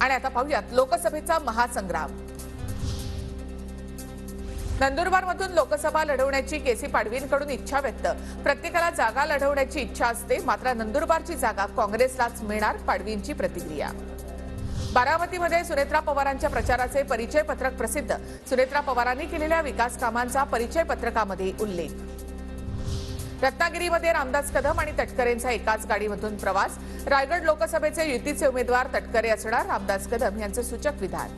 आणि आता पाहूयात लोकसभेचा महासंग्राम। नंदुरबारमधून लोकसभा लढवण्याची केसी पाडवींकडून इच्छा व्यक्त। प्रत्येकाला जागा लढवण्याची इच्छा असते, मात्र नंदुरबारची जागा काँग्रेसलाच मिळणार, पाडवींची प्रतिक्रिया। बारामतीमध्ये सुनेत्रा पवारांच्या प्रचाराचे परिचय पत्रक प्रसिद्ध। सुनेत्रा पवारांनी केलेल्या विकास कामांचा परिचय पत्रकामध्ये उल्लेख। रत्नागिरीमध्ये रामदास कदम आणि तटकरेंचा एकाच गाडीमधून प्रवास। रायगड लोकसभेचे युतीचे उमेदवार तटकरे असणार, रामदास कदम यांचं सूचक विधान।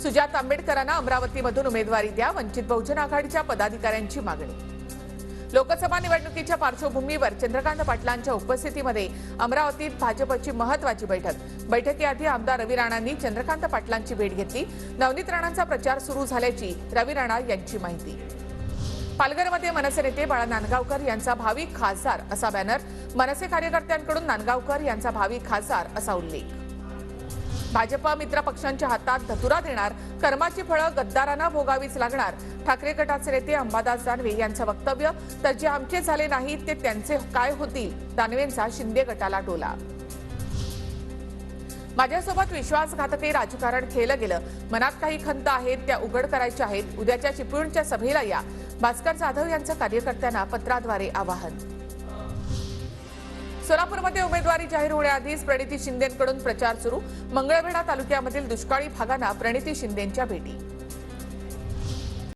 सुजात आंबेडकरांना अमरावतीमधून उमेदवारी द्या, वंचित बहुजन आघाडीच्या पदाधिकाऱ्यांची मागणी। लोकसभा निवडणुकीच्या पार्श्वभूमीवर चंद्रकांत पाटलांच्या उपस्थितीमध्ये अमरावतीत भाजपची महत्त्वाची बैठकीआधी आमदार रवी राणांनी चंद्रकांत पाटलांची भेट घेतली। नवनीत राणांचा प्रचार सुरू झाल्याची रवी राणा यांची माहिती। पालघरमध्ये मनसे नेते बाळा नांदगावकर यांचा भावी खासदार असा बॅनर। मनसे कार्यकर्त्यांकडून नांदगावकर यांचा भावी खासदार असा उल्लेख। भाजप मित्र पक्षांच्या हातात धतुरा देणार, कर्माची फळं गद्दारांना भोगावीच लागणार। ठाकरे गटाचे नेते अंबादास दानवे यांचं वक्तव्य, तर जे आमचे झाले नाहीत ते त्यांचे काय होतील, दानवेंचा शिंदे गटाला टोला। माझ्यासोबत विश्वासघातकी राजकारण केलं गेलं, मनात काही खंत आहेत त्या उघड करायच्या आहेत, उद्याच्या चिपळूणच्या सभेला या, भास्कर जाधव यांचं कार्यकर्त्यांना पत्राद्वारे आवाहन। सोलापूरमध्ये उमेदवारी जाहीर होण्याआधीच प्रणिती शिंदेंकडून प्रचार सुरू। मंगळवेढा तालुक्यामधील दुष्काळी भागांना प्रणिती शिंदेंच्या भेटी।